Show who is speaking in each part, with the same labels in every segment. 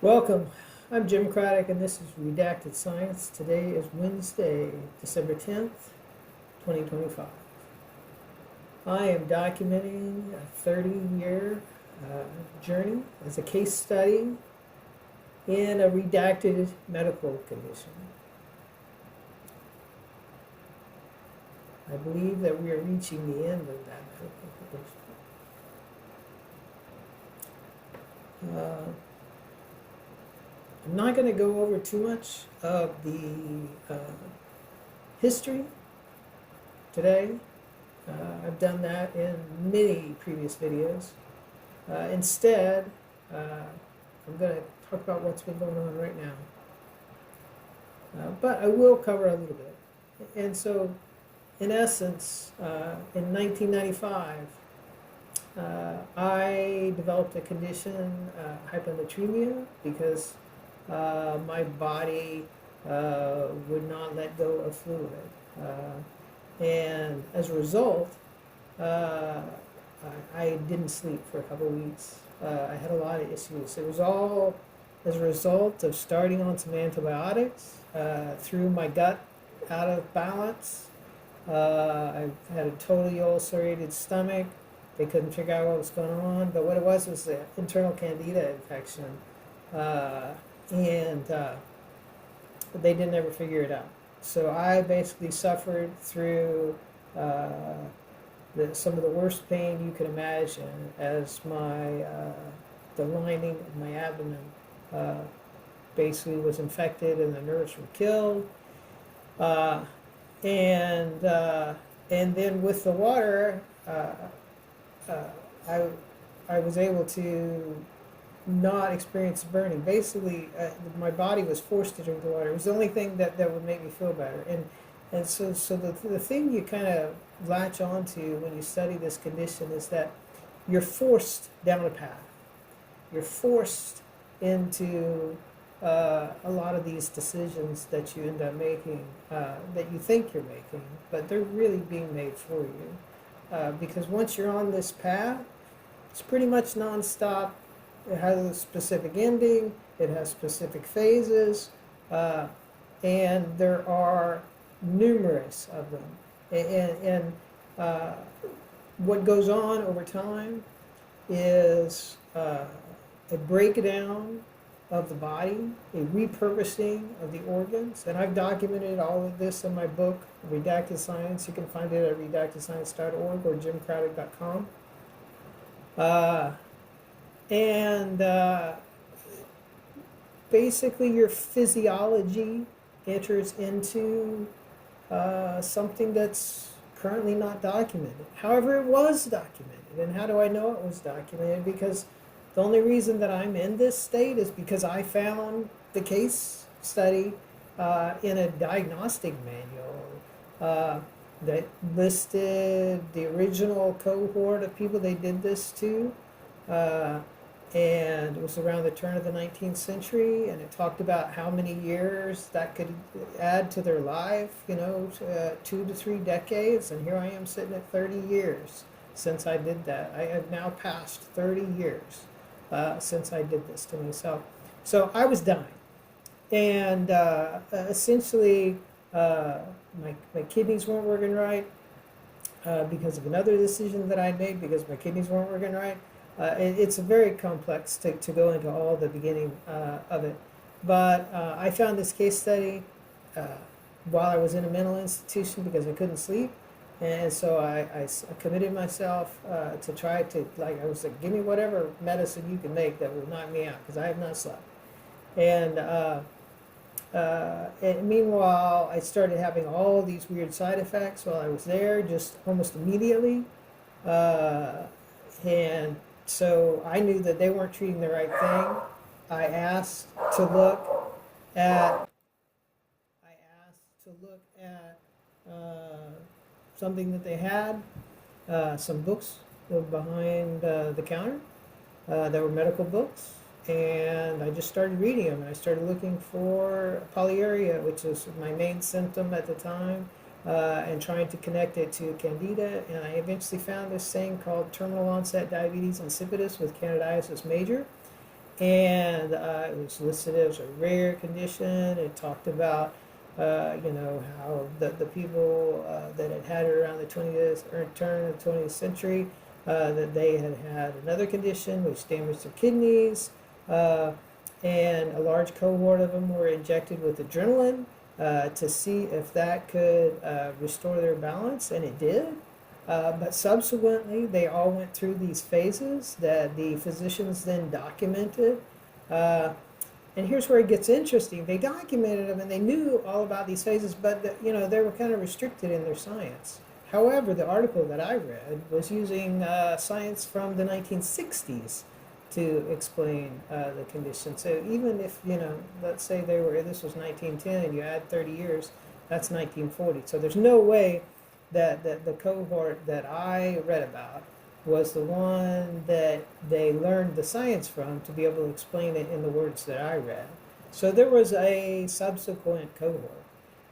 Speaker 1: Welcome. I'm Jim Craddock, and this is Redacted Science. Today is Wednesday, December 10th, 2025. I am documenting a 30-year journey as a case study in a redacted medical condition. I believe that we are reaching the end of that medical condition. I'm not going to go over too much of the history today. I've done that in many previous videos. Instead, I'm going to talk about what's been going on right now. But I will cover a little bit. And so, in essence, in 1995, I developed a condition, hyponatremia, because my body would not let go of fluid. And as a result, I didn't sleep for a couple of weeks. I had a lot of issues. It was all as a result of starting on some antibiotics, threw my gut out of balance. I had a totally ulcerated stomach. They couldn't figure out what was going on, but what it was an internal candida infection. And they didn't ever figure it out. So I basically suffered through some of the worst pain you can imagine, as the lining of my abdomen basically was infected and the nerves were killed. And then with the water, I was able to not experience burning. Basically, my body was forced to drink the water. It was the only thing that would make me feel better. And so the thing you kind of latch onto when you study this condition is that you're forced down a path. You're forced into a lot of these decisions that you end up making, that you think you're making, but they're really being made for you. Because once you're on this path, it's pretty much nonstop. It has a specific ending, it has specific phases, and there are numerous of them. And what goes on over time is a breakdown of the body, a repurposing of the organs, and I've documented all of this in my book, Redacted Science. You can find it at redactedscience.org or jimcraddock.com. And basically your physiology enters into something that's currently not documented. However, it was documented. And how do I know it was documented? Because the only reason that I'm in this state is because I found the case study in a diagnostic manual that listed the original cohort of people they did this to. And it was around the turn of the 19th century, and it talked about how many years that could add to their life, 2 to 3 decades, and here I am sitting at 30 years since I did that. I have now passed 30 years since I did this to myself. So I was dying, and essentially my kidneys weren't working right because of another decision that I made, because my kidneys weren't working right. It's very complex to go into all the beginning of it. But I found this case study while I was in a mental institution because I couldn't sleep. And so I committed myself to try to, I was like, give me whatever medicine you can make that will knock me out, because I have not slept. And meanwhile, I started having all these weird side effects while I was there, just almost immediately. And so I knew that they weren't treating the right thing. I asked to look at something that they had, some books behind the counter that were medical books, and I just started reading them. And I started looking for polyuria, which was my main symptom at the time, and trying to connect it to candida. And I eventually found this thing called terminal onset diabetes insipidus with candidiasis major. and it was listed as a rare condition. It talked about how the people that had had it around the 20th or turn of the 20th century, that they had another condition which damaged their kidneys, and a large cohort of them were injected with adrenaline to see if that could restore their balance, and it did. But subsequently, they all went through these phases that the physicians then documented. Uh, and here's where it gets interesting. They documented them and they knew all about these phases, but they were kind of restricted in their science. However, the article that I read was using science from the 1960s to explain the condition. So even if, let's say this was 1910 and you add 30 years, that's 1940. So there's no way that the cohort that I read about was the one that they learned the science from to be able to explain it in the words that I read. So there was a subsequent cohort.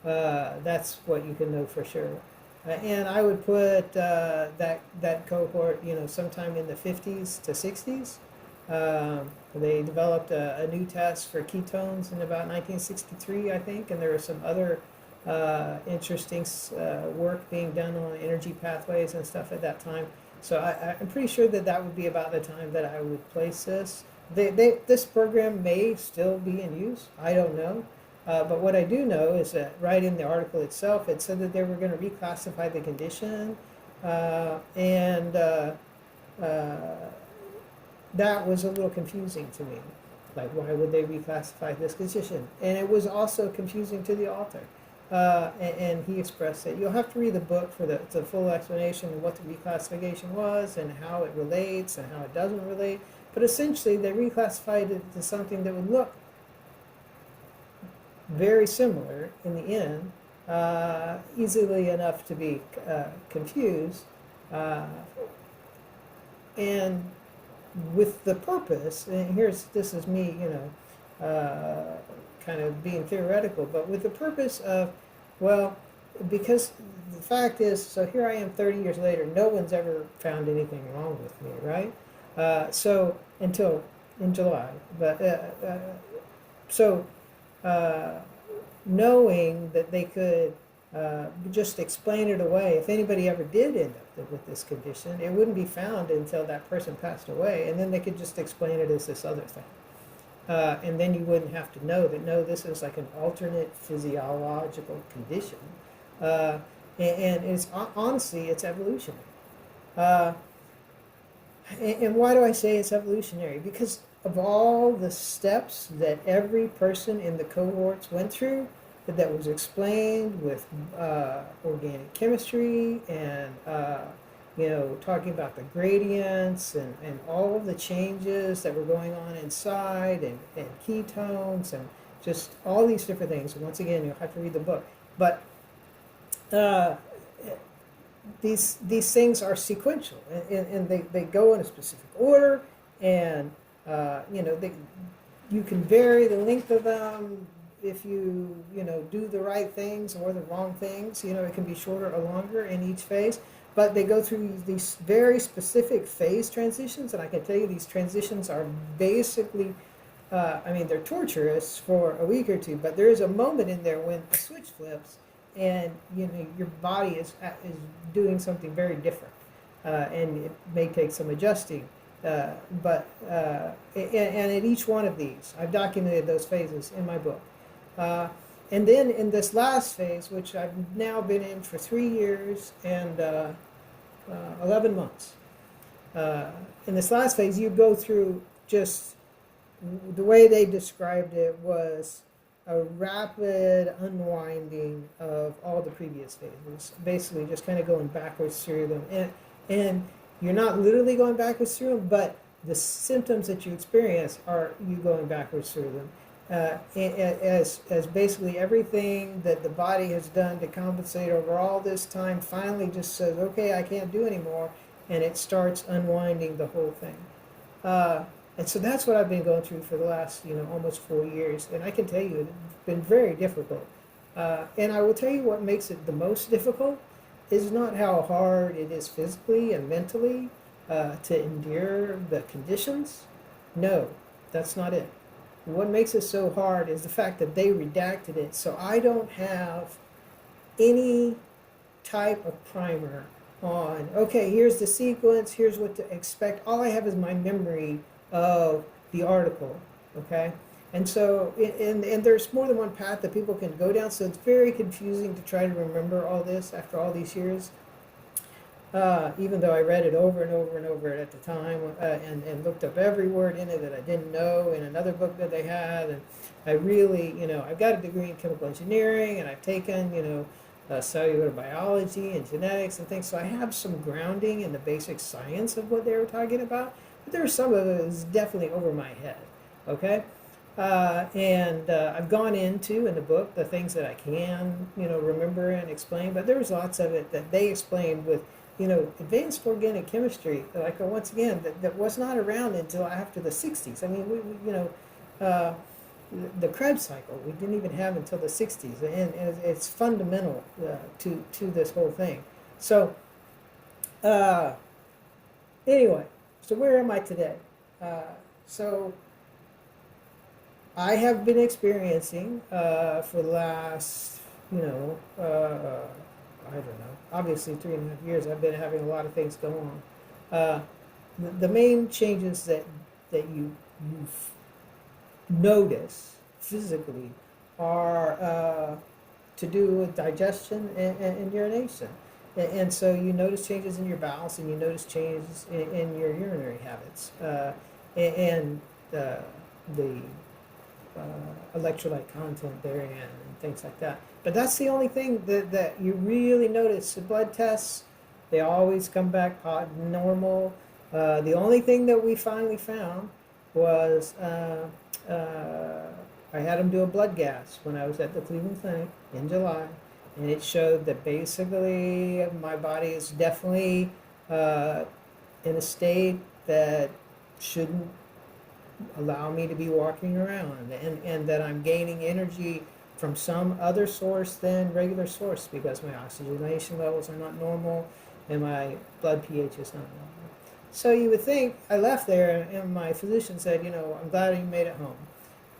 Speaker 1: That's what you can know for sure. And I would put that cohort, sometime in the 50s to 60s. They developed a new test for ketones in about 1963, I think, and there was some other interesting work being done on energy pathways and stuff at that time. So I'm pretty sure that would be about the time that I would place this. This program may still be in use. I don't know. But what I do know is that right in the article itself, it said that they were going to reclassify the condition. And that was a little confusing to me. Like, why would they reclassify this condition? And it was also confusing to the author. And he expressed that you'll have to read the book for the full explanation of what the reclassification was and how it relates and how it doesn't relate. But essentially, they reclassified it to something that would look very similar in the end, easily enough to be confused, and with the purpose, and this is me, kind of being theoretical, but with the purpose of, well, because the fact is, so here I am 30 years later, no one's ever found anything wrong with me, right? So until in July, but knowing that they could just explain it away, if anybody ever did end up with this condition, it wouldn't be found until that person passed away, and then they could just explain it as this other thing. And then you wouldn't have to know that, no, this is like an alternate physiological condition. And it's honestly, it's evolutionary. And why do I say it's evolutionary? Because of all the steps that every person in the cohorts went through, that was explained with organic chemistry and talking about the gradients and all of the changes that were going on inside and ketones and just all these different things. And once again, you'll have to read the book. But these things are sequential, and they go in a specific order, and you can vary the length of them if you do the right things or the wrong things. It can be shorter or longer in each phase. But they go through these very specific phase transitions, and I can tell you these transitions are basically, they're torturous for a week or two, but there is a moment in there when the switch flips, and your body is doing something very different, and it may take some adjusting. But at each one of these, I've documented those phases in my book. And then in this last phase, which I've now been in for 3 years and 11 months, in this last phase, you go through just the way they described it was a rapid unwinding of all the previous phases, basically just kind of going backwards through them. And you're not literally going backwards through them, but the symptoms that you experience are you going backwards through them. As basically everything that the body has done to compensate over all this time finally just says, okay, I can't do anymore, and it starts unwinding the whole thing. And so that's what I've been going through for the last, almost 4 years, and I can tell you it's been very difficult. And I will tell you what makes it the most difficult is not how hard it is physically and mentally to endure the conditions. No. That's not it. What makes it so hard is the fact that they redacted it, so I don't have any type of primer on, okay, here's the sequence, here's what to expect. All I have is my memory of the article, okay? And so, and there's more than one path that people can go down, so it's very confusing to try to remember all this after all these years. Even though I read it over and over and over at the time, and looked up every word in it that I didn't know in another book that they had. And I really, I've got a degree in chemical engineering, and I've taken, cellular biology and genetics and things. So I have some grounding in the basic science of what they were talking about. But there was some of it that was definitely over my head, okay? And I've gone into in the book the things that I can, remember and explain. But there was lots of it that they explained with advanced organic chemistry, like once again, that was not around until after the 60s. I mean, the Krebs cycle, we didn't even have until the 60s, and it's fundamental to this whole thing. So, anyway, so where am I today? So, I have been experiencing for the last, I don't know, obviously 3.5 years, I've been having a lot of things go on. The main changes that you notice physically are to do with digestion and urination. And so you notice changes in your bowels, and you notice changes in your urinary habits, and the electrolyte content therein and things like that. But that's the only thing that you really notice. The blood tests, they always come back normal. The only thing that we finally found was I had them do a blood gas when I was at the Cleveland Clinic in July, and it showed that basically my body is definitely in a state that shouldn't allow me to be walking around, and that I'm gaining energy from some other source than regular source, because my oxygenation levels are not normal and my blood pH is not normal. So you would think, I left there and my physician said, I'm glad you made it home.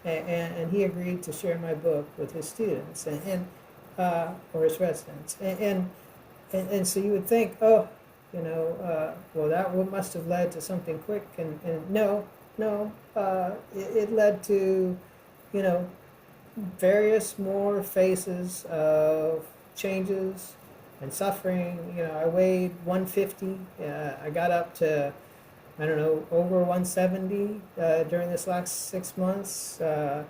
Speaker 1: And he agreed to share my book with his students or his residents. And so you would think, well, that must have led to something quick. And no, it led to, various more phases of changes and suffering. I weighed 150. I got up to, I don't know, over 170 during this last 6 months. Kind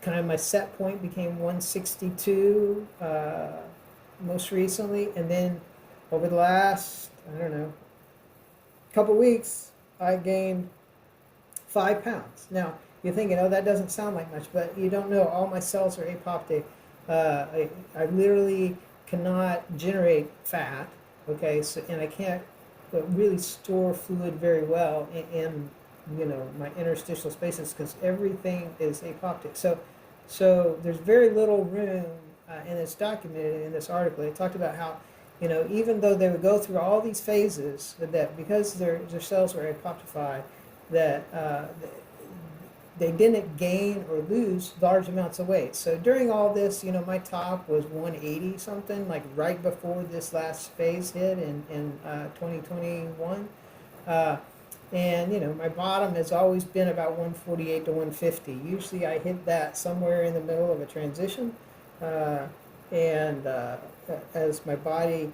Speaker 1: of my set point became 162 most recently. And then over the last, I don't know, couple weeks, I gained 5 pounds. Now, you're thinking, that doesn't sound like much, but you don't know. All my cells are apoptic. I literally cannot generate fat, okay, and I can't really store fluid very well in my interstitial spaces, because everything is apoptic. So there's very little room, and it's documented in this article. They talked about how, even though they would go through all these phases, that because their cells were apoptified, that they didn't gain or lose large amounts of weight. So during all this, my top was 180 something, like right before this last phase hit in 2021. And my bottom has always been about 148 to 150. Usually I hit that somewhere in the middle of a transition. And as my body,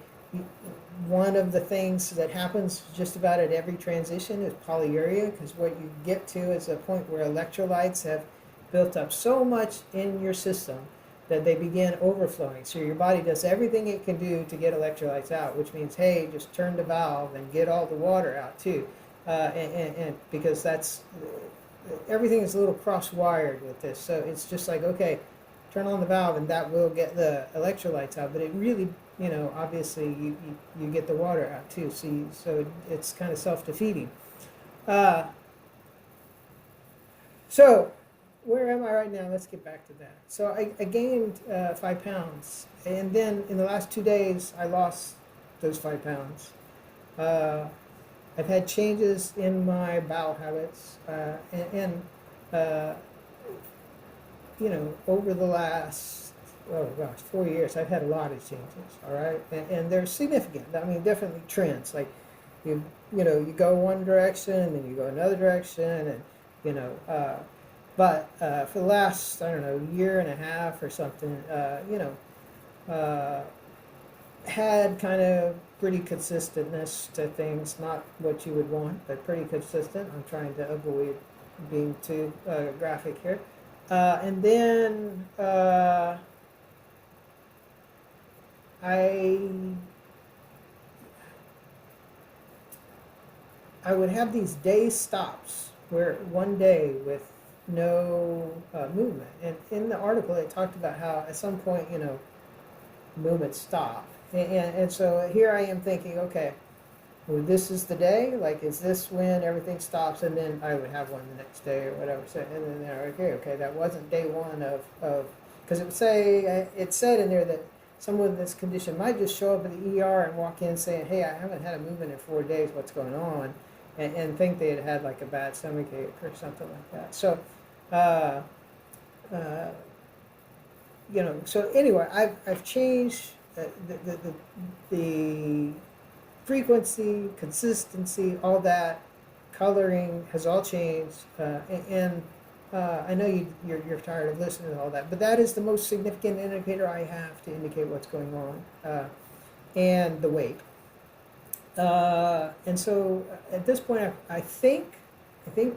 Speaker 1: one of the things that happens just about at every transition is polyuria, because what you get to is a point where electrolytes have built up so much in your system that they begin overflowing. So your body does everything it can do to get electrolytes out, which means, hey, just turn the valve and get all the water out too. And because everything is a little cross-wired with this. So it's just like, okay, turn on the valve and that will get the electrolytes out. But it really, obviously you get the water out too. So it's kind of self-defeating. So where am I right now? Let's get back to that. So I gained 5 pounds. And then in the last 2 days, I lost those 5 pounds. I've had changes in my bowel habits. And uh, over the last, oh gosh, 4 years, I've had a lot of changes. All right, and they're significant. I mean, definitely trends. Like you go one direction and you go another direction, and you know. But for the last, I don't know, year and a half or something, uh, had kind of pretty consistentness to things. Not what you would want, but pretty consistent. I'm trying to avoid being too graphic here. And then I I would have these day stops where one day with no movement. And in the article, it talked about how at some point, movement stopped. And so here I am thinking, okay, well, this is the day. Like, is this when everything stops? And then I would have one the next day or whatever. So, and then okay, that wasn't day one of because it said in there that someone with this condition might just show up at the ER and walk in saying, hey, I haven't had a movement in 4 days. What's going on? And think they had like a bad stomach ache or something like that. So, uh, uh, so anyway, I've changed the frequency, consistency, all that, coloring has all changed, and I know you're tired of listening to all that, but that is the most significant indicator I have to indicate what's going on, and the weight. And so at this point, I think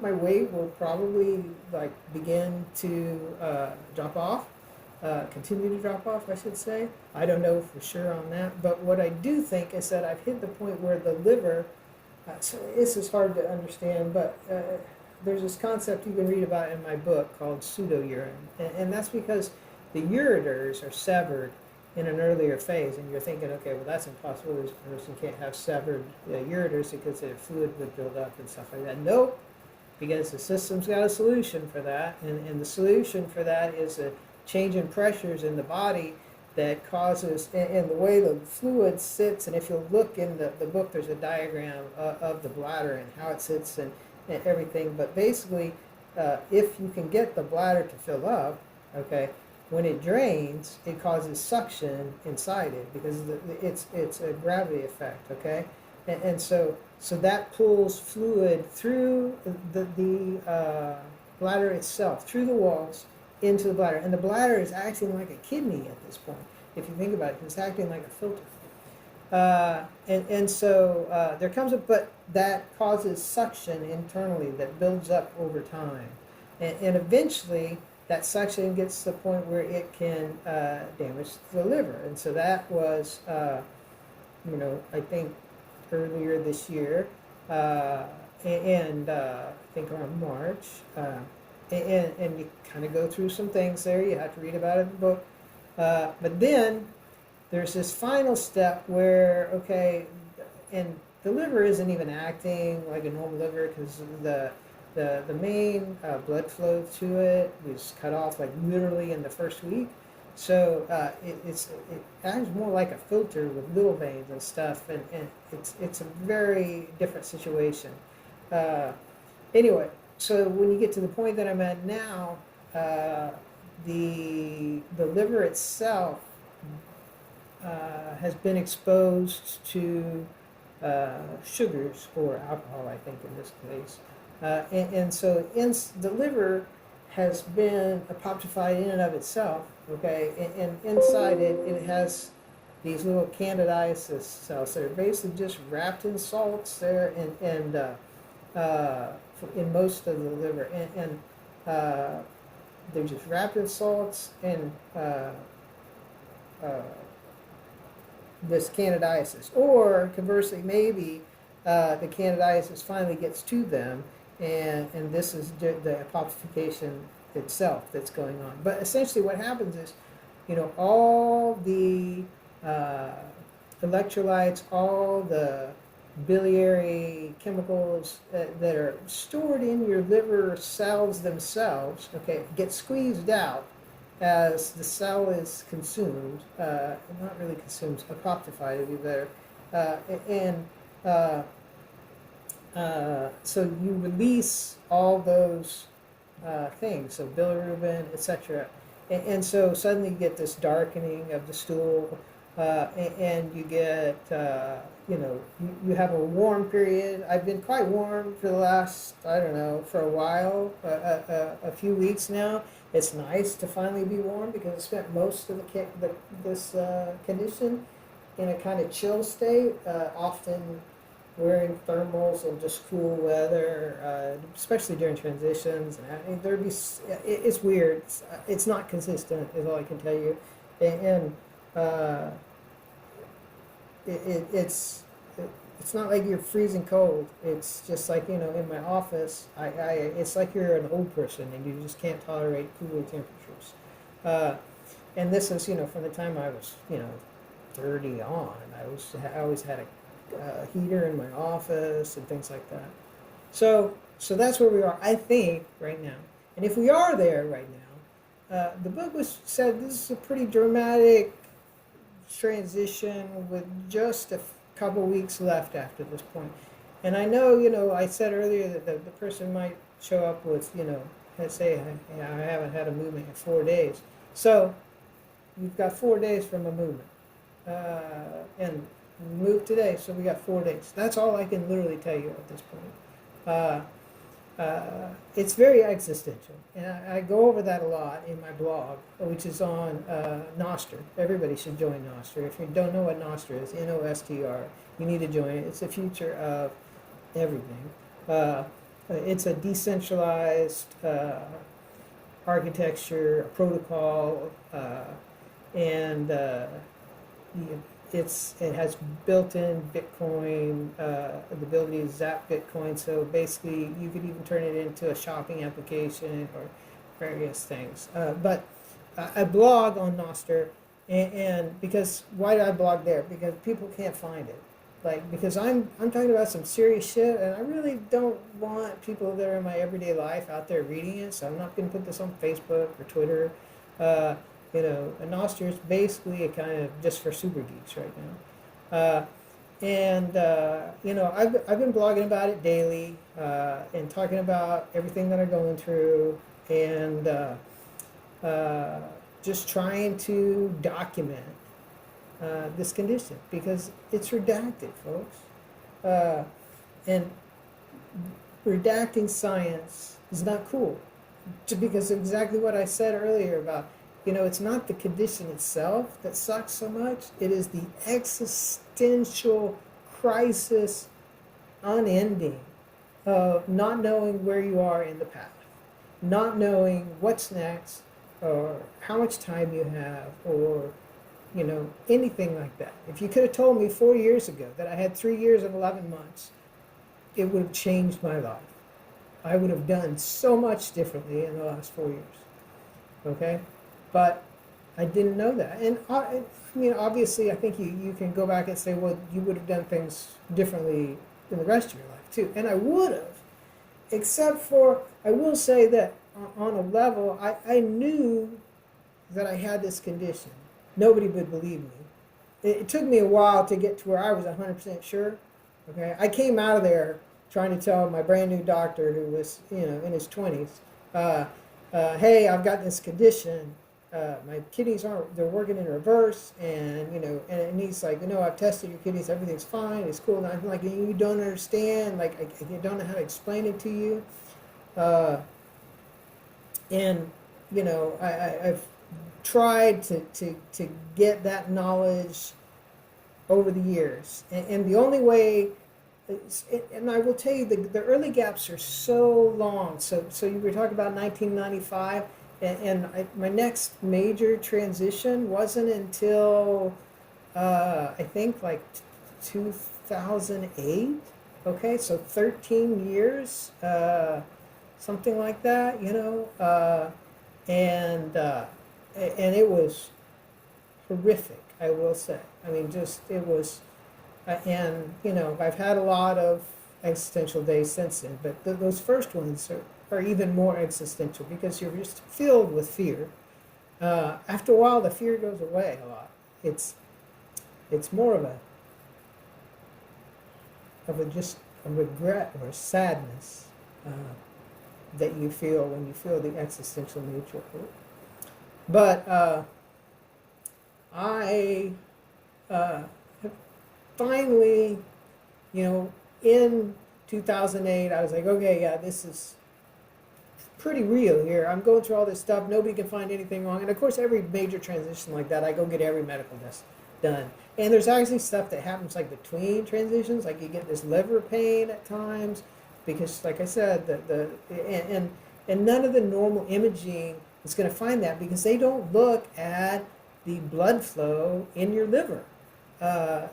Speaker 1: my weight will probably like begin to drop off. Continue to drop off, I should say. I don't know for sure on that, but what I do think is that I've hit the point where the liver, so this is hard to understand, but there's this concept you can read about in my book called pseudo-urine, and that's because the ureters are severed in an earlier phase, and you're thinking, okay, well, that's impossible. This person can't have severed ureters because their fluid would build up and stuff like that. Nope, because the system's got a solution for that, and the solution for that is a change in pressures in the body that causes, and the way the fluid sits, and if you look in the book, there's a diagram of the bladder and how it sits and everything, but basically, if you can get the bladder to fill up, okay, when it drains, it causes suction inside it because it's a gravity effect, okay, and so that pulls fluid through the bladder itself, through the walls, into the bladder, and the bladder is acting like a kidney at this point. If you think about it, it's acting like a filter. And so there comes a, but that causes suction internally that builds up over time, and eventually that suction gets to the point where it can damage the liver. And so that was, I think earlier this year, and I think around March. And you kind of go through some things there. You have to read about it in the book. But then there's this final step where, okay, and the liver isn't even acting like a normal liver because the main blood flow to it was cut off like literally in the first week. So it acts more like a filter with little veins and stuff, and it's a very different situation. Anyway. So when you get to the point that I'm at now, the liver itself has been exposed to sugars or alcohol, I think in this case, and so the liver has been apoptified in and of itself. Okay, and inside it has these little candidiasis cells that are basically just wrapped in salts there, and in most of the liver, and they're just wrapped in salts and this candidiasis, or conversely, maybe the candidiasis finally gets to them, and this is the apoptification itself that's going on. But essentially, what happens is, all the electrolytes, all the biliary chemicals that are stored in your liver cells themselves, okay, get squeezed out as the cell is consumed, not really consumed, apoptified would be better, so you release all those things, so bilirubin, etc. And so suddenly you get this darkening of the stool, and you get, you have a warm period. I've been quite warm for the last, I don't know, for a while, a few weeks now. It's nice to finally be warm because I spent most of this condition in a kind of chill state, often wearing thermals and just cool weather, especially during transitions. And it's weird. It's not consistent, is all I can tell you. And uh, it's not like you're freezing cold. It's just like, in my office, it's like you're an old person and you just can't tolerate cooler temperatures. Uh, and this is, from the time I was, 30 on. I always had a heater in my office and things like that. So that's where we are, I think, right now. And if we are there right now, the book said this is a pretty dramatic transition with just a couple weeks left after this point. And I know, I said earlier that the person might show up with, let's say, I haven't had a movement in 4 days. So you've got 4 days from a movement. And move today, so we got 4 days. That's all I can literally tell you at this point. It's very existential, and I go over that a lot in my blog, which is on Nostr. Everybody should join Nostr. If you don't know what Nostr is, Nostr, you need to join it. It's the future of everything. It's a decentralized architecture, a protocol, and it has built-in Bitcoin, the ability to zap Bitcoin. So basically, you could even turn it into a shopping application or various things. But I blog on Nostr, and because why do I blog there? Because people can't find it. Because I'm talking about some serious shit, and I really don't want people that are in my everyday life out there reading it. So I'm not going to put this on Facebook or Twitter. And Nostr is basically a kind of just for super geeks right now. I've been blogging about it daily, and talking about everything that I'm going through, and just trying to document this condition because it's redacted, folks. And redacting science is not cool, because exactly what I said earlier about, it's not the condition itself that sucks so much. It is the existential crisis, unending, of not knowing where you are in the path, not knowing what's next, or how much time you have, or anything like that. If you could have told me 4 years ago that I had 3 years and 11 months, it would have changed my life. I would have done so much differently in the last 4 years. Okay? But I didn't know that. And obviously, I think you can go back and say, well, you would have done things differently in the rest of your life, too. And I would have. Except for, I will say that on a level, I knew that I had this condition. Nobody would believe me. It took me a while to get to where I was 100% sure. Okay, I came out of there trying to tell my brand new doctor, who was in his 20s, hey, I've got this condition. My kidneys they're working in reverse, and and he's like, I've tested your kidneys, everything's fine, it's cool. And I'm like, you don't understand, like I don't know how to explain it to you. I've tried to get that knowledge over the years, and the only way, and I will tell you, the early gaps are so long. So you were talking about 1995, my next major transition wasn't until I think like 2008. Okay, so 13 years, something like that, and it was horrific, I will say. I mean, just it was. I've had a lot of existential days since then, but those first ones are even more existential because you're just filled with fear. After a while, the fear goes away a lot. It's more of just a regret or a sadness that you feel when you feel the existential nature of it. But I have finally, in 2008, I was like, okay, yeah, this is pretty real here. I'm going through all this stuff. Nobody can find anything wrong. And of course, every major transition like that, I go get every medical test done. And there's actually stuff that happens like between transitions, like you get this liver pain at times, because, like I said, and none of the normal imaging is going to find that because they don't look at the blood flow in your liver. They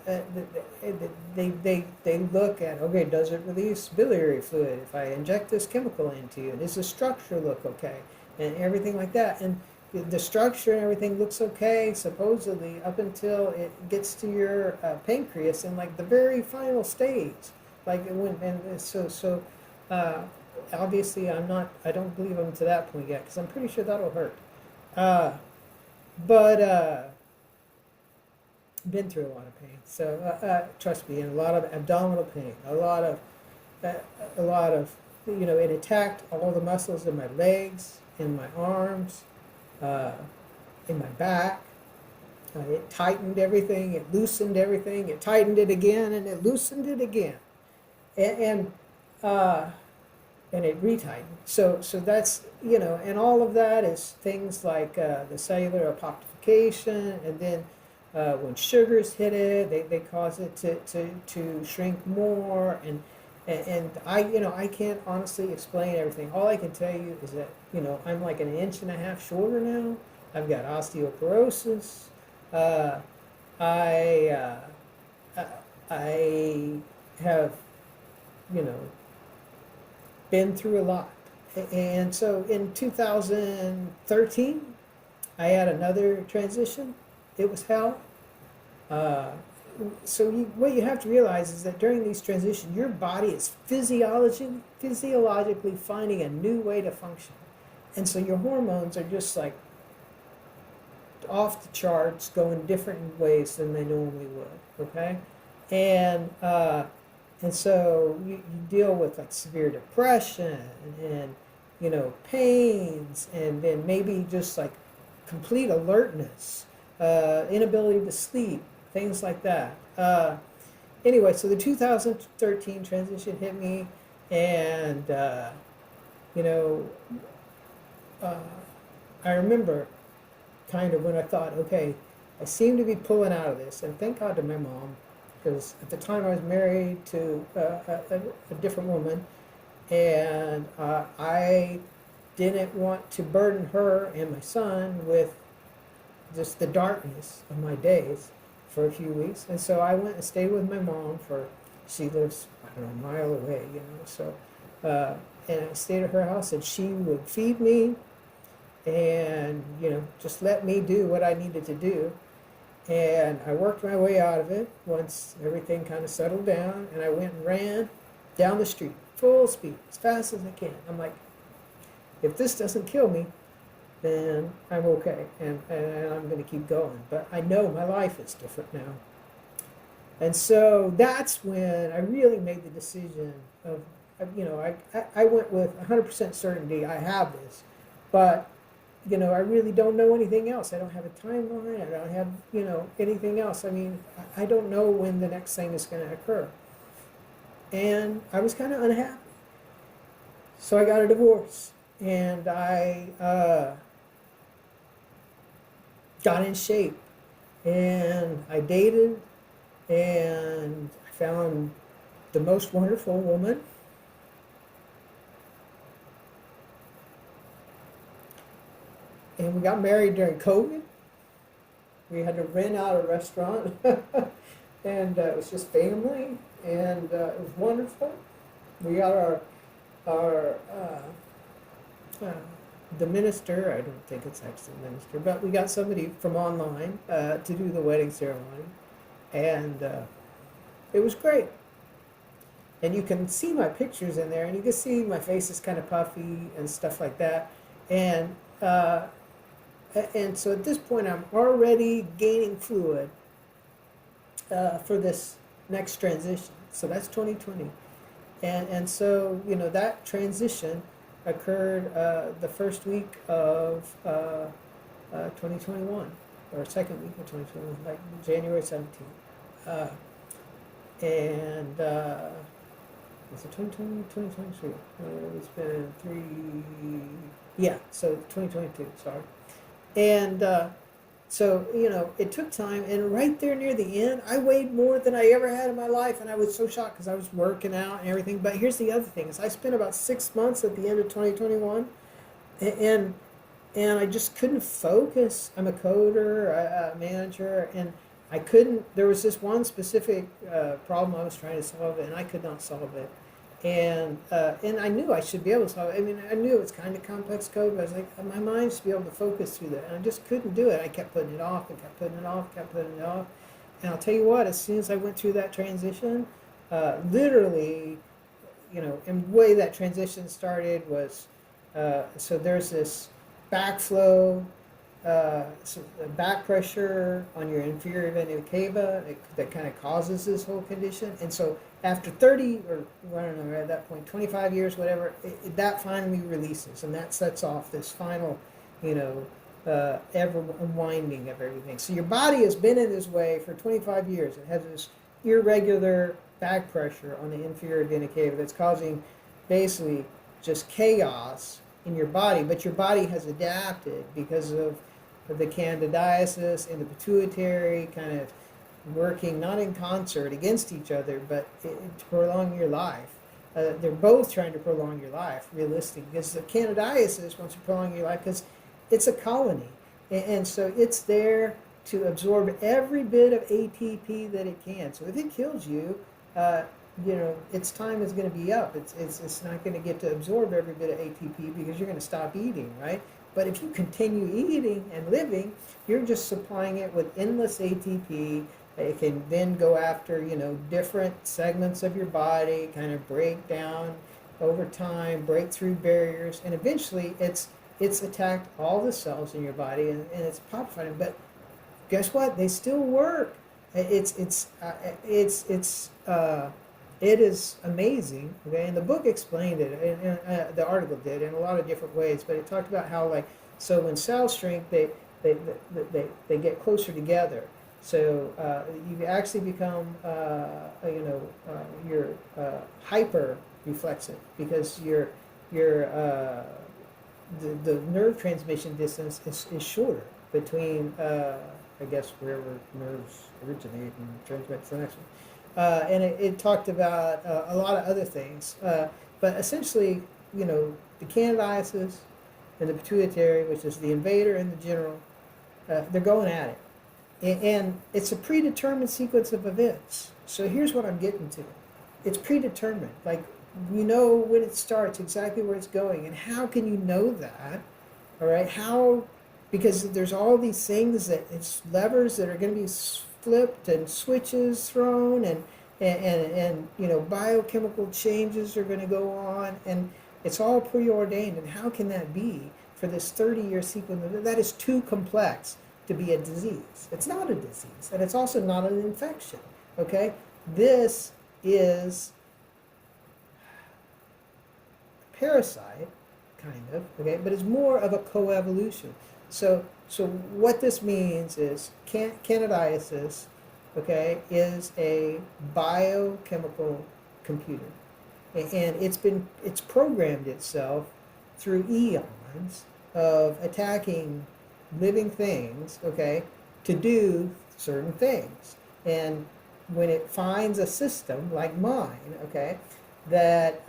Speaker 1: look at, okay, does it release biliary fluid if I inject this chemical into you? Does the structure look okay? And everything like that. And the structure and everything looks okay, supposedly, up until it gets to your pancreas in like the very final stage. Like when, and so obviously I don't believe I'm to that point yet because I'm pretty sure that'll hurt. But been through a lot of pain, so trust me, and a lot of abdominal pain, a lot of it attacked all the muscles in my legs, in my arms, in my back. It tightened everything, it loosened everything, it tightened it again, and it loosened it again, and it retightened. So that's and all of that is things like the cellular apoptification, and then when sugars hit it, they cause it to shrink more, and I can't honestly explain everything. All I can tell you is that I'm like an inch and a half shorter now. I've got osteoporosis. I have been through a lot, and so in 2013, I had another transition. It was hell. So what you have to realize is that during these transitions, your body is physiologically finding a new way to function. And so your hormones are just like off the charts, going different ways than they normally would, okay? And so you deal with like severe depression and pains, and then maybe just like complete alertness, inability to sleep, things like that. Anyway, so the 2013 transition hit me, and I remember kind of when I thought, okay, I seem to be pulling out of this, and thank God to my mom, because at the time I was married to a different woman, and I didn't want to burden her and my son with just the darkness of my days for a few weeks. And so I went and stayed with my mom she lives, I don't know, a mile away, so, and I stayed at her house, and she would feed me and, just let me do what I needed to do. And I worked my way out of it once everything kind of settled down, and I went and ran down the street, full speed, as fast as I can. I'm like, if this doesn't kill me, then I'm okay, and I'm going to keep going. But I know my life is different now. And so that's when I really made the decision of, I went with 100% certainty I have this, but, I really don't know anything else. I don't have a timeline. I don't have, anything else. I mean, I don't know when the next thing is going to occur. And I was kind of unhappy. So I got a divorce, and I got in shape, and I dated, and I found the most wonderful woman. And we got married during COVID. We had to rent out a restaurant, and it was just family, and it was wonderful. We got the minister, I don't think it's actually the minister, but we got somebody from online to do the wedding ceremony, and it was great. And you can see my pictures in there, and you can see my face is kind of puffy and stuff like that. And so at this point, I'm already gaining fluid for this next transition. So that's 2020. And so, that transition occurred the first week of 2021, or second week of 2021, like January 17th. Uh, and was it 2020, 2023? It's been yeah, so 2022, sorry. And so, it took time. And right there near the end, I weighed more than I ever had in my life. And I was so shocked because I was working out and everything. But here's the other thing is I spent about 6 months at the end of 2021. And and I just couldn't focus. I'm a coder, a manager, and I couldn't. There was this one specific problem I was trying to solve, and I could not solve it. And I knew I should be able to solve it. I mean, I knew it's kind of complex code, but I was like, my mind should be able to focus through that, and I just couldn't do it. I kept putting it off, and kept putting it off, kept putting it off. And I'll tell you what, as soon as I went through that transition, literally, and the way that transition started was, so there's this backflow, so back pressure on your inferior vena cava that kind of causes this whole condition. And so after 30, or I don't know, at that point, 25 years, whatever, that finally releases, and that sets off this final, ever unwinding of everything. So your body has been in this way for 25 years. It has this irregular back pressure on the inferior vena cava that's causing basically just chaos in your body, but your body has adapted because of the candidiasis and the pituitary kind of working not in concert against each other, but to prolong your life. They're both trying to prolong your life, realistically, because the candidiasis wants to prolong your life because it's a colony, and so it's there to absorb every bit of ATP that it can. So if it kills you, its time is going to be up. It's not going to get to absorb every bit of ATP because you're going to stop eating, right? But if you continue eating and living, you're just supplying it with endless ATP. It can then go after, different segments of your body, kind of break down over time, break through barriers, and eventually it's attacked all the cells in your body and it's populating them. But guess what? They still work. It is amazing, okay? And the book explained it, and the article did, in a lot of different ways. But it talked about how, so when cells shrink, they get closer together. So you actually become, you're hyper reflexive because the nerve transmission distance is shorter between, I guess, wherever nerves originate and transmit to the next one. And it talked about a lot of other things. But essentially, the candidiasis and the pituitary, which is the invader and the general, they're going at it. And it's a predetermined sequence of events. So here's what I'm getting to. It's predetermined. Like, you know when it starts, exactly where it's going. And how can you know that? All right? How? Because there's all these things it's levers that are going to be flipped and switches thrown and biochemical changes are going to go on, and it's all preordained. And how can that be for this 30-year sequence? That is too complex to be a disease. It's not a disease, and it's also not an infection. Okay, this is a parasite, kind of. Okay, but it's more of a coevolution. So what this means is candidiasis, okay, is a biochemical computer, and it's programmed itself through eons of attacking living things, okay, to do certain things. And when it finds a system like mine, okay, that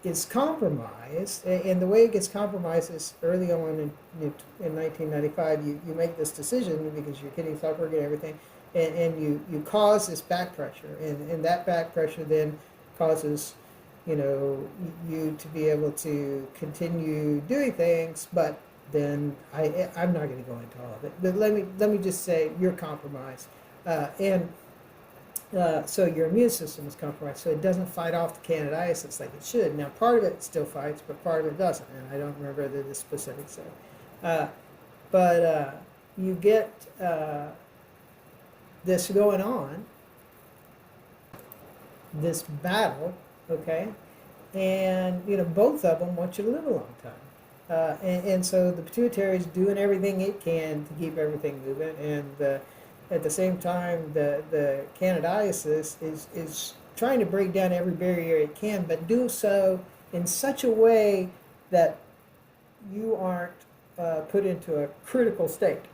Speaker 1: is compromised, and the way it gets compromised is early on in 1995, you make this decision because your kidneys stop working and everything, and you cause this back pressure, and that back pressure then causes, you to be able to continue doing things, but then I'm not going to go into all of it, but let me just say you're compromised, so your immune system is compromised, so it doesn't fight off the candidiasis like it should. Now, part of it still fights, but part of it doesn't, and I don't remember the specifics there. But you get this going on, this battle, okay, and both of them want you to live a long time. And so the pituitary is doing everything it can to keep everything moving, and at the same time, the candidiasis is trying to break down every barrier it can, but do so in such a way that you aren't put into a critical state.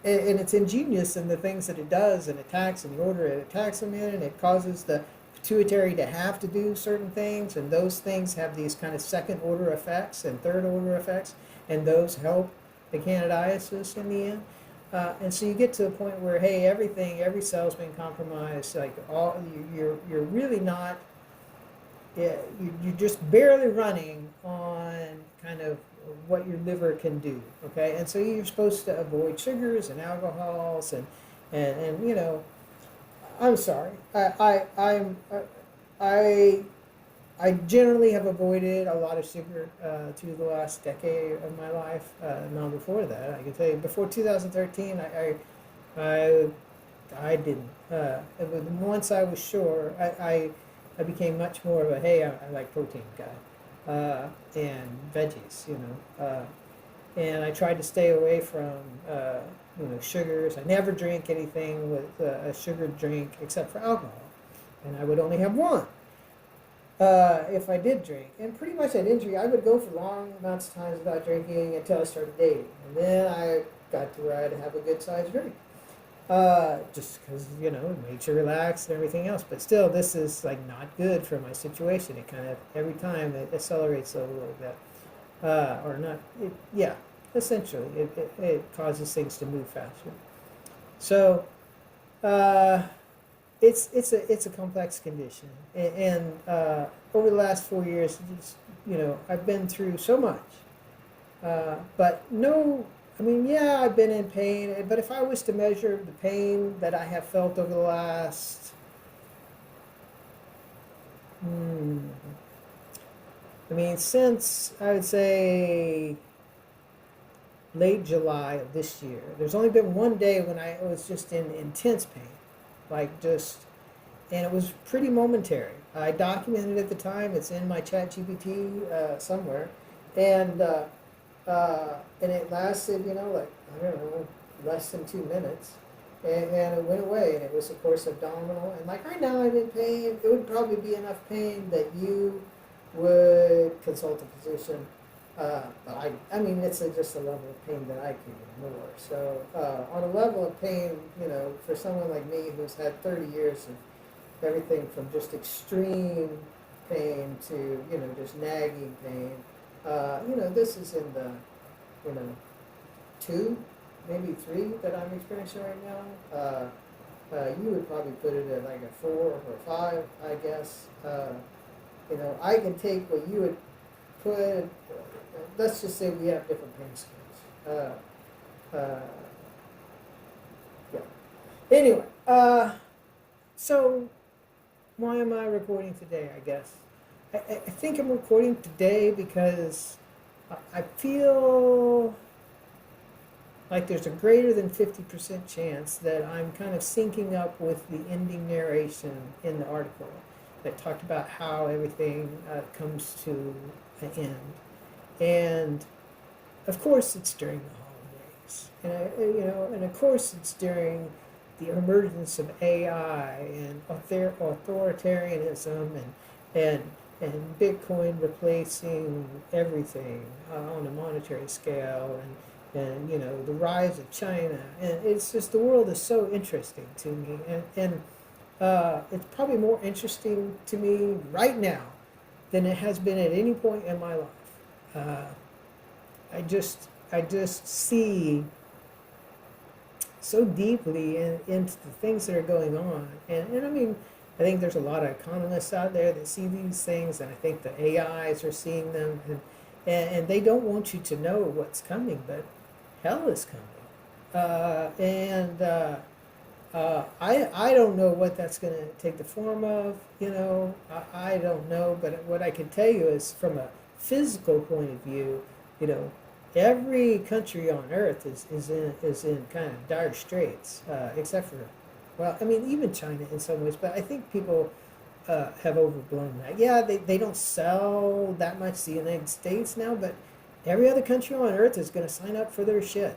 Speaker 1: And it's ingenious in the things that it does and attacks in the order it attacks them in, and it causes the pituitary to have to do certain things, and those things have these kind of second order effects and third order effects, and those help the candidiasis in the end. And so you get to a point where, hey, every cell's been compromised. Like you're really not. Yeah, you're just barely running on kind of what your liver can do. Okay, and so you're supposed to avoid sugars and alcohols and I'm sorry. I I generally have avoided a lot of sugar through the last decade of my life. Not before that, I can tell you. Before 2013, I didn't. Once I was sure, I became much more of a hey, I like protein guy and veggies, and I tried to stay away from sugars. I never drink anything with a sugared drink except for alcohol, and I would only have one if I did drink. And pretty much I didn't drink. I would go for long amounts of times without drinking until I started dating, and then I got to where I had to have a good sized drink. Just because it makes you relax and everything else, but still, this is like not good for my situation. It kind of every time it accelerates a little bit, or not. Yeah, essentially, it causes things to move faster. So it's a complex condition, and over the last 4 years, I've been through so much, but no. I mean, yeah, I've been in pain, but if I was to measure the pain that I have felt over the last, since I would say late July of this year, there's only been one day when I was just in intense pain, and it was pretty momentary. I documented it at the time. It's in my chat GPT somewhere, and it lasted, I don't know, less than 2 minutes, and it went away, and it was, of course, abdominal, and like right now I'm in pain. It would probably be enough pain that you would consult a physician, but it's just a level of pain that I can ignore. So on a level of pain, for someone like me who's had 30 years of everything from just extreme pain to, just nagging pain, this is in the, 2, maybe 3 that I'm experiencing right now. You would probably put it at like a 4 or 5, I guess. I can take what you would put. Let's just say we have different pain scales. Yeah. Anyway, so why am I recording today? I guess I think I'm recording today because I feel like there's a greater than 50% chance that I'm kind of syncing up with the ending narration in the article that talked about how everything comes to an end. And of course it's during the holidays, and of course it's during the emergence of AI and authoritarianism and Bitcoin replacing everything on a monetary scale, and the rise of China, and it's just the world is so interesting to me, and it's probably more interesting to me right now than it has been at any point in my life. I just see so deeply into the things that are going on, and I think there's a lot of economists out there that see these things, and I think the AIs are seeing them, and they don't want you to know what's coming, but hell is coming. I don't know what that's going to take the form of, I don't know, but what I can tell you is from a physical point of view, every country on earth is in kind of dire straits, except for, well, even China in some ways, but I think people have overblown that. Yeah, they don't sell that much to the United States now, but every other country on earth is going to sign up for their shit,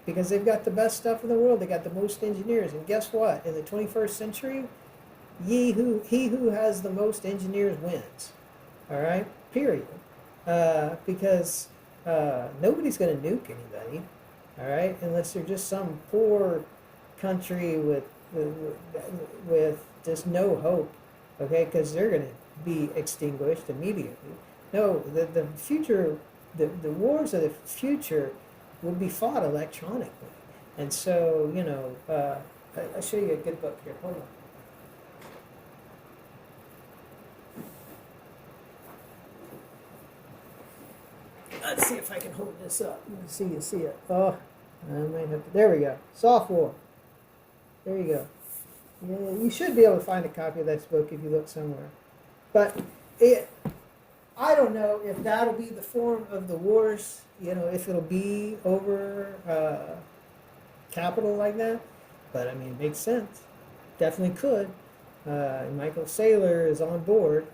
Speaker 1: because they've got the best stuff in the world. They got the most engineers, and guess what? In the 21st century, he who has the most engineers wins. All right, period. Because nobody's going to nuke anybody. All right, unless they're just some poor country with just no hope. Okay, because they're going to be extinguished immediately. No, the future, the wars of the future will be fought electronically. And so, I'll show you a good book here. Hold on. Let's see if I can hold this up. Let's see, you see it. Oh, I might have to. There we go. Soft War. There you go. Yeah, you should be able to find a copy of this book if you look somewhere. But I don't know if that'll be the form of the wars, if it'll be over capital like that. But, I mean, it makes sense. Definitely could. Michael Saylor is on board.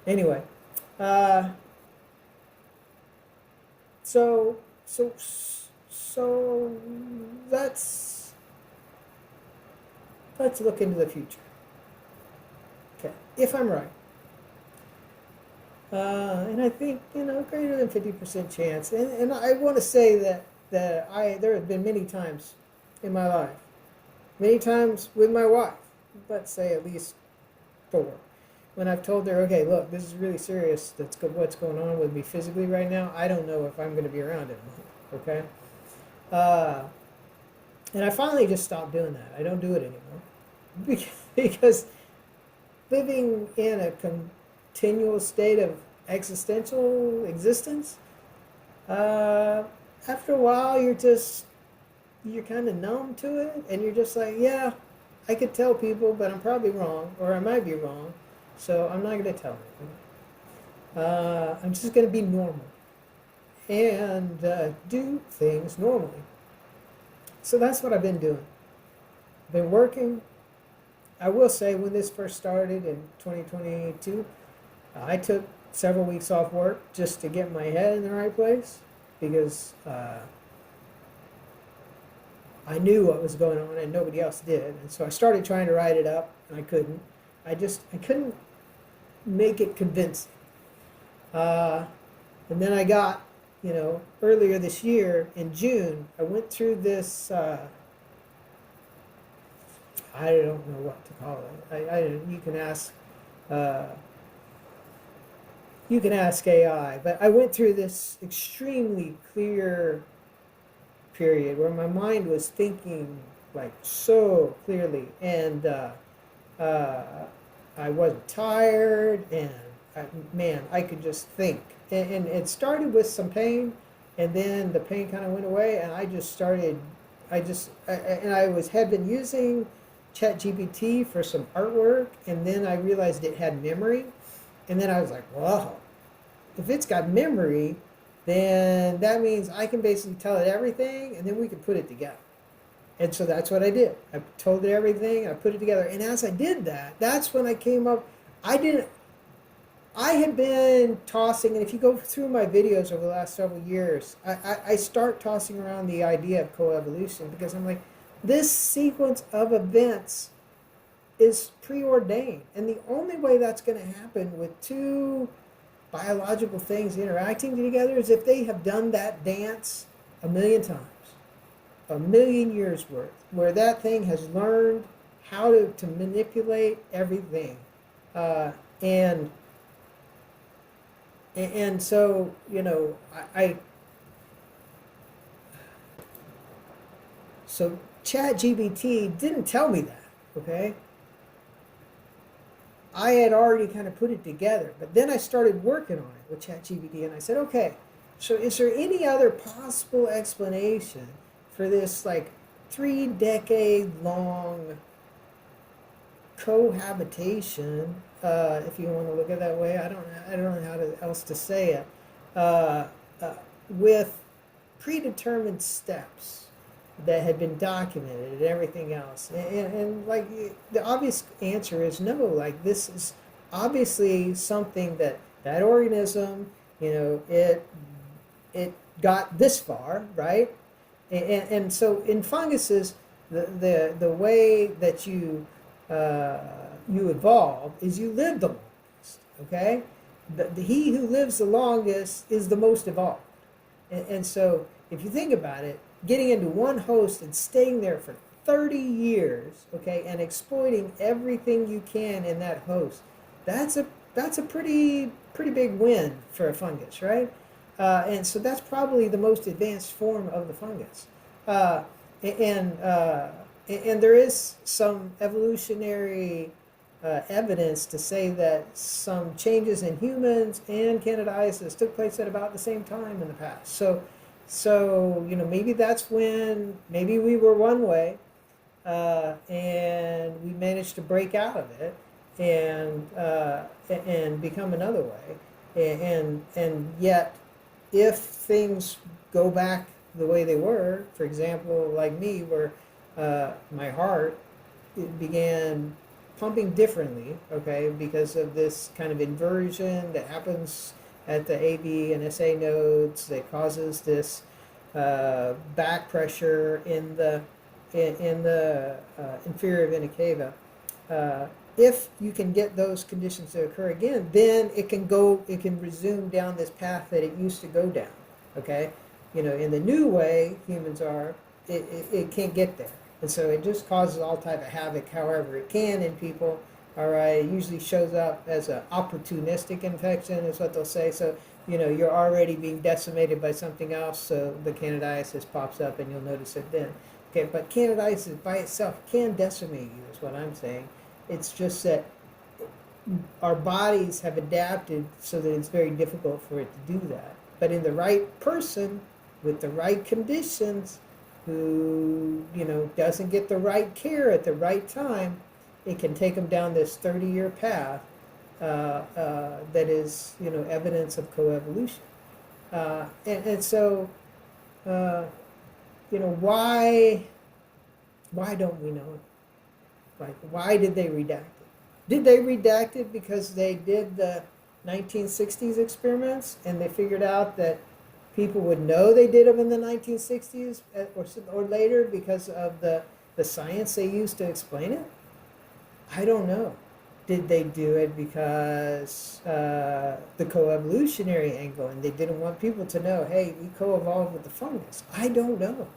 Speaker 1: Anyway. So let's look into the future. Okay, if I'm right. And I think, greater than 50% chance. And I want to say that there have been many times in my life, many times with my wife, let's say at least 4, when I've told her, okay, look, this is really serious. That's what's going on with me physically right now. I don't know if I'm going to be around anymore. Okay? And I finally just stopped doing that. I don't do it anymore. Because living in a continual state of existential existence, after a while you're kind of numb to it, and you're just like, yeah, I could tell people, but I'm probably wrong, or I might be wrong, so I'm not going to tell anyone. I'm just going to be normal and do things normally. So that's what I've been doing. Been working. I will say, when this first started in 2022, I took several weeks off work just to get my head in the right place, because I knew what was going on and nobody else did. And so I started trying to write it up, and I couldn't. I couldn't make it convincing. And then I got, earlier this year in June, I went through this, I don't know what to call it. You can ask AI, but I went through this extremely clear period where my mind was thinking like so clearly, and I wasn't tired, and I could just think. And it started with some pain, and then the pain kind of went away, and had been using ChatGPT for some artwork, and then I realized it had memory, and then I was like, wow, if it's got memory, then that means I can basically tell it everything, and then we can put it together. And so that's what I did. I told it everything, and I put it together. And as I did that, that's when I came up. I had been tossing, and if you go through my videos over the last several years, I start tossing around the idea of coevolution, because I'm like, this sequence of events is preordained. And the only way that's going to happen with two biological things interacting together is if they have done that dance 1,000,000 times, 1,000,000 years worth, where that thing has learned how to manipulate everything. And so, so ChatGPT didn't tell me that, okay? I had already kind of put it together, but then I started working on it with ChatGPT, and I said, okay, so is there any other possible explanation for this, like, 3-decade-long cohabitation, if you want to look at it that way? I don't know how else to say it, with predetermined steps that had been documented and everything else. And like the obvious answer is no. Like this is obviously something that that organism, it got this far, right? And so in funguses, the way that uh, you evolve is you live the longest. Okay, he who lives the longest is the most evolved. And so if you think about it, getting into one host and staying there for 30 years, okay, and exploiting everything you can in that host, that's a that's a pretty big win for a fungus, right? And so that's probably the most advanced form of the fungus. Uh, and uh, and there is some evolutionary evidence to say that some changes in humans and candidiasis took place at about the same time in the past. So maybe that's when maybe we were one way, and we managed to break out of it and become another way, and yet if things go back the way they were, for example, like me, where my heart it began pumping differently, okay, because of this kind of inversion that happens at the AB and SA nodes that causes this back pressure in the inferior vena cava. If you can get those conditions to occur again, then it can resume down this path that it used to go down. Okay, in the new way humans are, it can't get there, and so it just causes all type of havoc. However, it can in people. All right, it usually shows up as an opportunistic infection, is what they'll say. So you're already being decimated by something else, so the candidiasis pops up, and you'll notice it then. Okay, but candidiasis by itself can decimate you, is what I'm saying. It's just that our bodies have adapted so that it's very difficult for it to do that. But in the right person, with the right conditions, who doesn't get the right care at the right time, it can take them down this 30-year path that is evidence of coevolution. And so why don't we know it? Like, why did they redact it? Did they redact it because they did the 1960s experiments and they figured out that people would know they did them in the 1960s or later because of the science they used to explain it? I don't know. Did they do it because the coevolutionary angle and they didn't want people to know, hey, we co-evolved with the fungus? I don't know.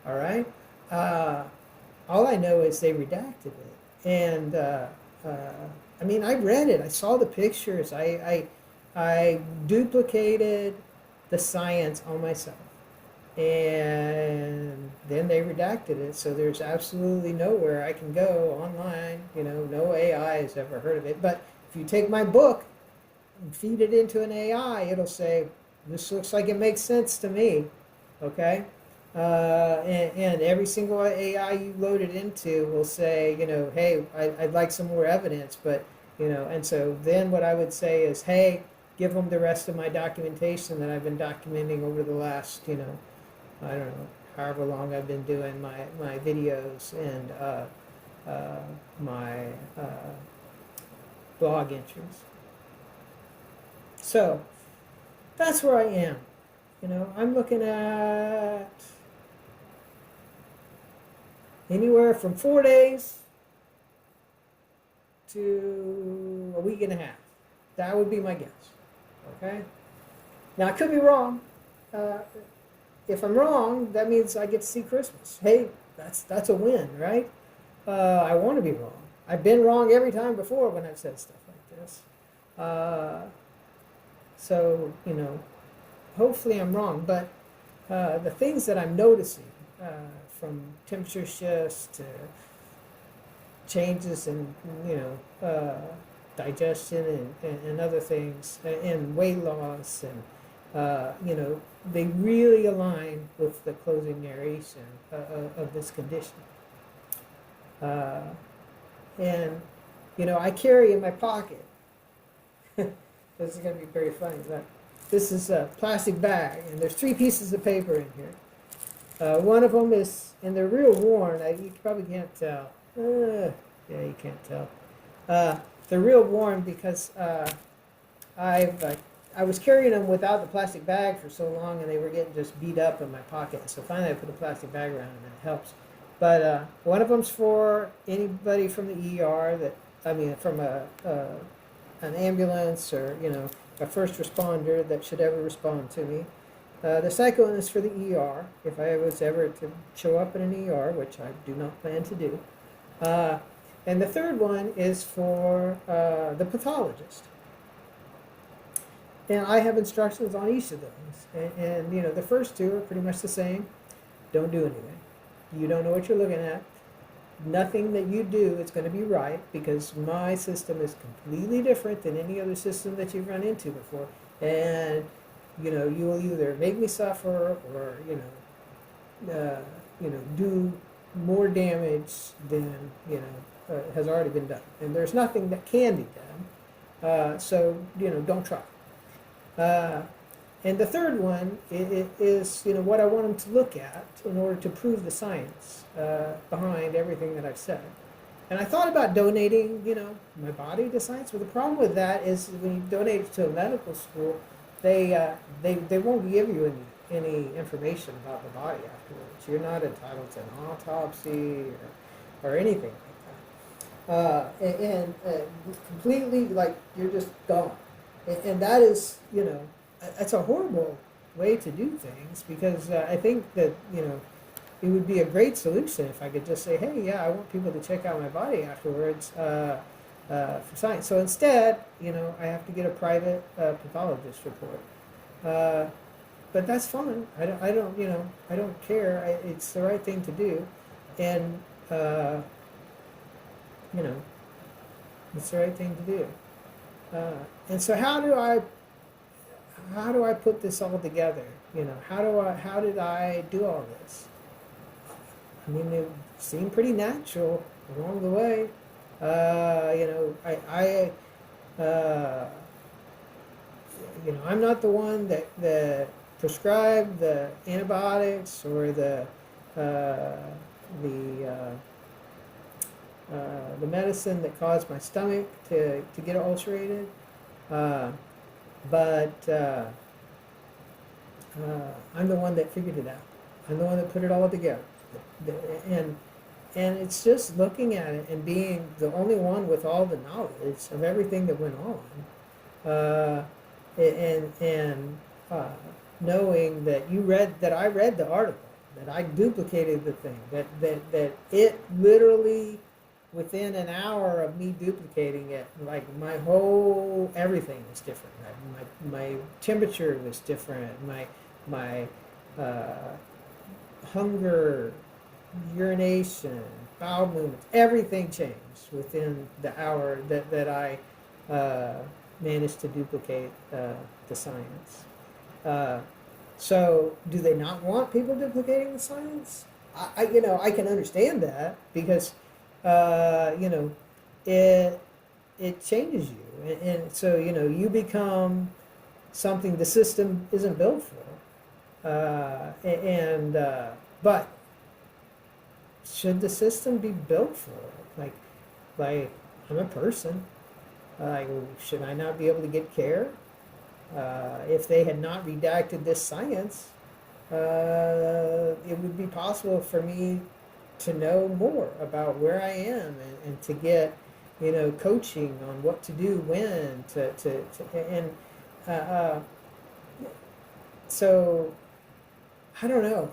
Speaker 1: All right? All I know is they redacted it. And I mean, I read it. I saw the pictures. I duplicated the science on myself. And then they redacted it. So there's absolutely nowhere I can go online. No AI has ever heard of it. But if you take my book and feed it into an AI, it'll say, this looks like it makes sense to me. Okay? And every single AI you load it into will say, hey, I'd like some more evidence, but, and so then what I would say is, hey, give them the rest of my documentation that I've been documenting over the last, I don't know, however long I've been doing my videos and my blog entries. So that's where I am. I'm looking at anywhere from 4 days to a week and a half. That would be my guess. Okay? Now, I could be wrong. If I'm wrong, that means I get to see Christmas. Hey, that's a win, right? I want to be wrong. I've been wrong every time before when I've said stuff like this. So, hopefully I'm wrong. But the things that I'm noticing, from temperature shifts to changes in digestion and other things, and weight loss, and they really align with the closing narration of this condition. And I carry in my pocket. This is going to be very funny. But this is a plastic bag, and there's 3 pieces of paper in here. One of them is, and they're real worn. You probably can't tell. Yeah, you can't tell. Uh, they're real worn because I've I was carrying them without the plastic bag for so long, and they were getting just beat up in my pocket. So finally, I put a plastic bag around them, and it helps. But one of them's for anybody from the ER from an ambulance or a first responder that should ever respond to me. The second one is for the ER, if I was ever to show up in an ER, which I do not plan to do. And the third one is for the pathologist. And I have instructions on each of those. And the first two are pretty much the same. Don't do anything. You don't know what you're looking at. Nothing that you do is going to be right because my system is completely different than any other system that you've run into before. And you will either make me suffer or do more damage than has already been done. And there's nothing that can be done. So don't try. And the third one is what I want them to look at in order to prove the science behind everything that I've said. And I thought about donating, my body to science. But the problem with that is when you donate it to a medical school, they won't give you any information about the body afterwards. You're not entitled to an autopsy or anything like that. And completely, like, you're just gone. And that is, that's a horrible way to do things because I think that, it would be a great solution if I could just say, hey, yeah, I want people to check out my body afterwards for science. So instead, I have to get a private pathologist report. But that's fine. I don't care. It's the right thing to do. And, it's the right thing to do. And so how do I put this all together? How did I do all this? I mean, it seemed pretty natural along the way. I'm not the one that prescribed the antibiotics or the medicine that caused my stomach to get ulcerated. But I'm the one that figured it out. I'm the one that put it all together. And it's just looking at it and being the only one with all the knowledge of everything that went on. And knowing that I read the article, that I duplicated the thing, that it literally, within an hour of me duplicating it, like my whole everything was different. My temperature was different. My hunger, urination, bowel movements, everything changed within the hour that I managed to duplicate the science. So, do they not want people duplicating the science? I can understand that because it changes you, and so you become something the system isn't built for. But should the system be built for it? Like I'm a person. Should I not be able to get care? If they had not redacted this science, it would be possible for me to know more about where I am and to get, coaching on what to do when so I don't know.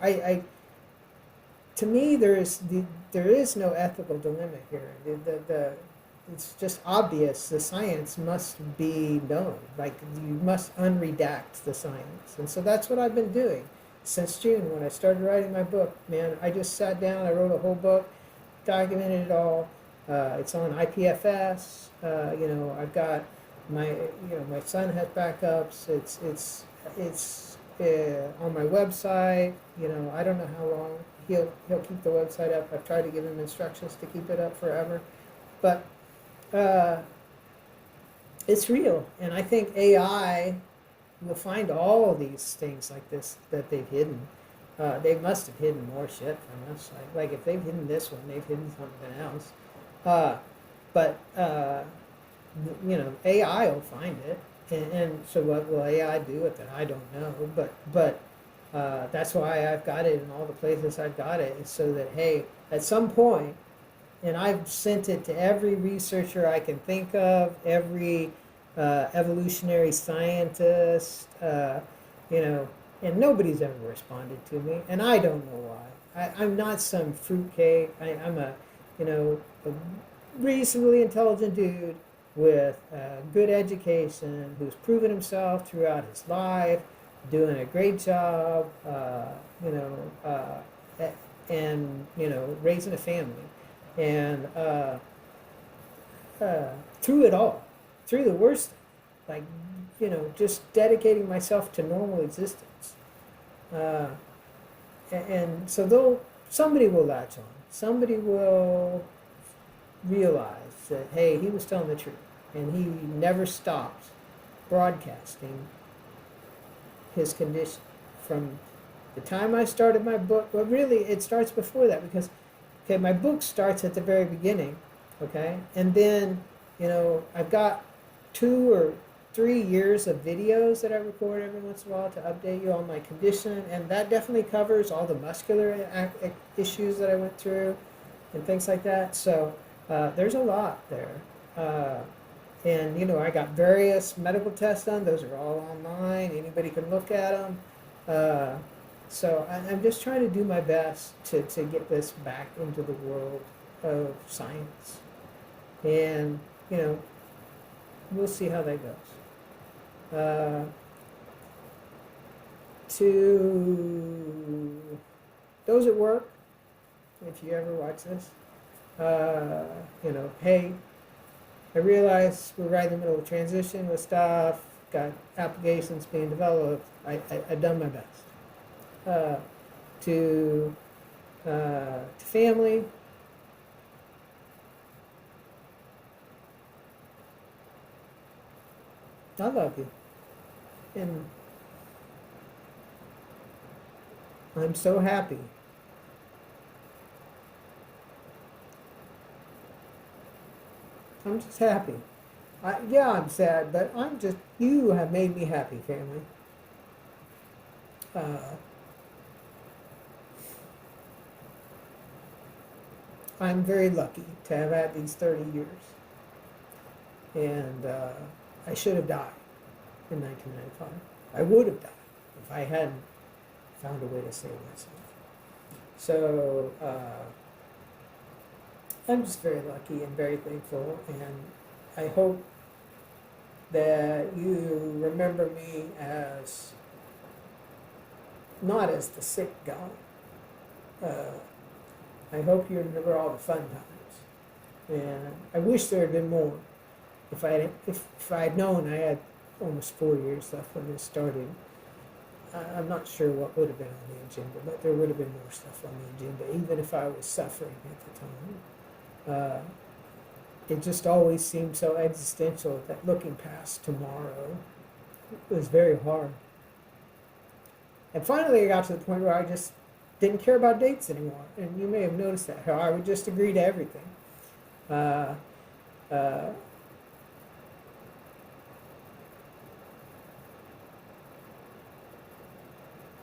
Speaker 1: To me, there is no ethical dilemma here. It's just obvious. The science must be known. Like, you must unredact the science, and so that's what I've been doing since June when I started writing my book. Man, I just sat down. I wrote a whole book, documented it all. It's on IPFS. I've got my son has backups. It's on my website. I don't know how long he'll keep the website up. I've tried to give him instructions to keep it up forever, but it's real, and I think AI will find all of these things like this that they've hidden, They must have hidden more shit from us. Like if they've hidden this one, they've hidden something else. Uh, but AI will find it, and so what will AI do with it? I don't know. But that's why I've got it in all the places I've got it, is so that hey, at some point, and I've sent it to every researcher I can think of, every evolutionary scientist, and nobody's ever responded to me, and I don't know why. I'm not some fruitcake. I'm a reasonably intelligent dude with good education who's proven himself throughout his life, doing a great job, and raising a family, and through it all, through the worst, like just dedicating myself to normal existence. Uh, and so somebody will latch on. Somebody will realize that hey, he was telling the truth, and he never stopped broadcasting his condition from the time I started my book. Well, really, it starts before that, because okay, my book starts at the very beginning, okay, and then I've got 2 or 3 years of videos that I record every once in a while to update you on my condition, and that definitely covers all the muscular issues that I went through and things like that. So there's a lot there. And I got various medical tests done. Those are all online. Anybody can look at them. So I'm just trying to do my best to get this back into the world of science. And, we'll see how that goes. To those at work, if you ever watch this, hey, I realize we're right in the middle of a transition with stuff, got applications being developed. I've done my best. To family, I love you. And I'm so happy. I'm just happy. Yeah, I'm sad, but you have made me happy, family. I'm very lucky to have had these 30 years. And I should have died in 1995. I would have died if I hadn't found a way to save myself. So I'm just very lucky and very thankful, and I hope that you remember me as not as the sick guy. I hope you remember all the fun times, and I wish there had been more. If I had known I had almost 4 years left when this started, I'm not sure what would have been on the agenda, but there would have been more stuff on the agenda, even if I was suffering at the time. It just always seemed so existential that looking past tomorrow was very hard. And finally, I got to the point where I just didn't care about dates anymore. And you may have noticed that, how I would just agree to everything.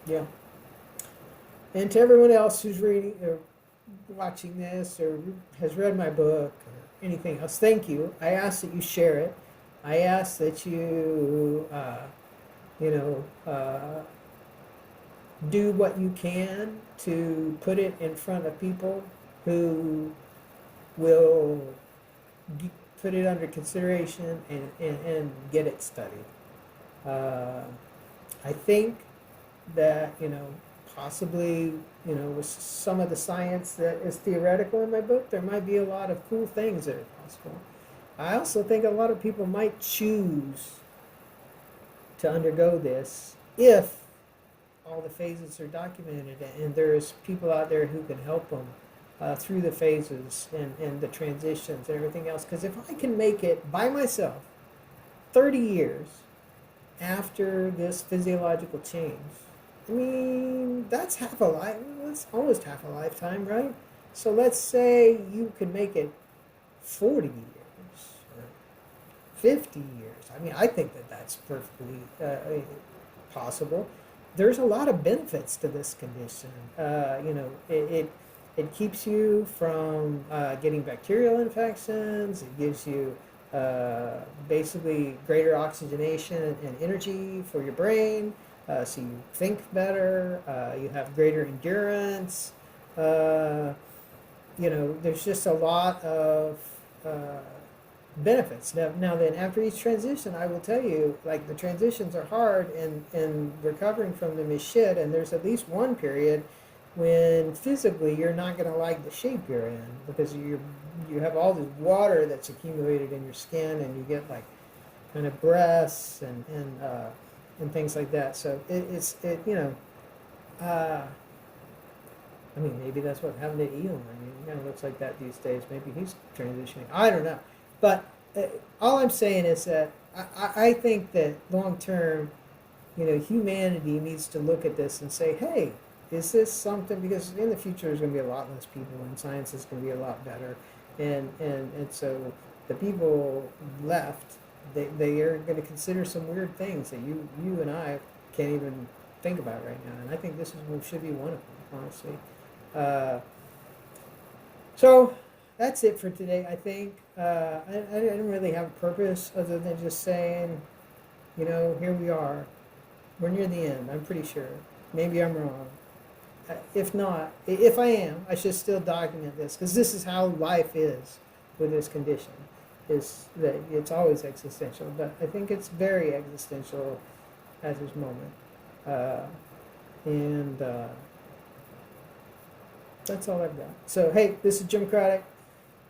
Speaker 1: Yeah. And to everyone else who's reading or watching this or has read my book or anything else, thank you. I ask that you share it. I ask that you, do what you can to put it in front of people who will put it under consideration and get it studied. I think that, possibly, with some of the science that is theoretical in my book, there might be a lot of cool things that are possible. I also think a lot of people might choose to undergo this if all the phases are documented and there's people out there who can help them through the phases and the transitions and everything else. Because if I can make it by myself 30 years after this physiological change, I mean, that's half a life. That's almost half a lifetime, right? So let's say you could make it 40 years or 50 years. I mean, I think that that's perfectly possible. There's a lot of benefits to this condition. It keeps you from getting bacterial infections. It gives you basically greater oxygenation and energy for your brain, so you think better. You have greater endurance. Uh, there's just a lot of uh, benefits. Now, then, after each transition, I will tell you, like, the transitions are hard, and recovering from them is shit. And there's at least one period when physically you're not going to like the shape you're in, because you have all this water that's accumulated in your skin, and you get like kind of breaths and things like that. So uh, I mean, maybe that's what happened to Elon. I mean, he kind of looks like that these days. Maybe he's transitioning. I don't know. But all I'm saying is that I think that long term, humanity needs to look at this and say, hey, is this something? Because in the future, there's going to be a lot less people, and science is going to be a lot better. And so the people left, they are going to consider some weird things that you and I can't even think about right now. And I think this should be one of them, honestly. Uh, so that's it for today, I think. I didn't really have a purpose other than just saying, here we are. We're near the end, I'm pretty sure. Maybe I'm wrong. If not, if I am, I should still document this, because this is how life is with this condition. Is that it's always existential, but I think it's very existential at this moment. And that's all I've got. So, hey, this is Jim Craddock,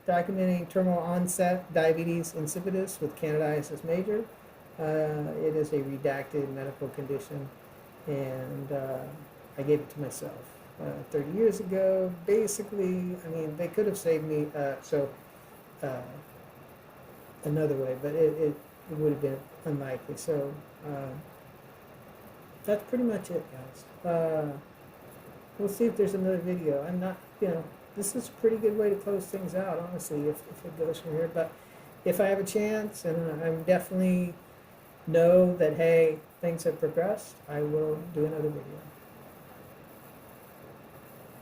Speaker 1: documenting terminal onset diabetes insipidus with candidiasis major. It is a redacted medical condition, and I gave it to myself 30 years ago. Basically, I mean, they could have saved me, another way, but it would have been unlikely. So that's pretty much it, guys. We'll see if there's another video. I'm not, this is a pretty good way to close things out, honestly, if it goes from here. But if I have a chance, and I'm definitely know that, hey, things have progressed, I will do another video.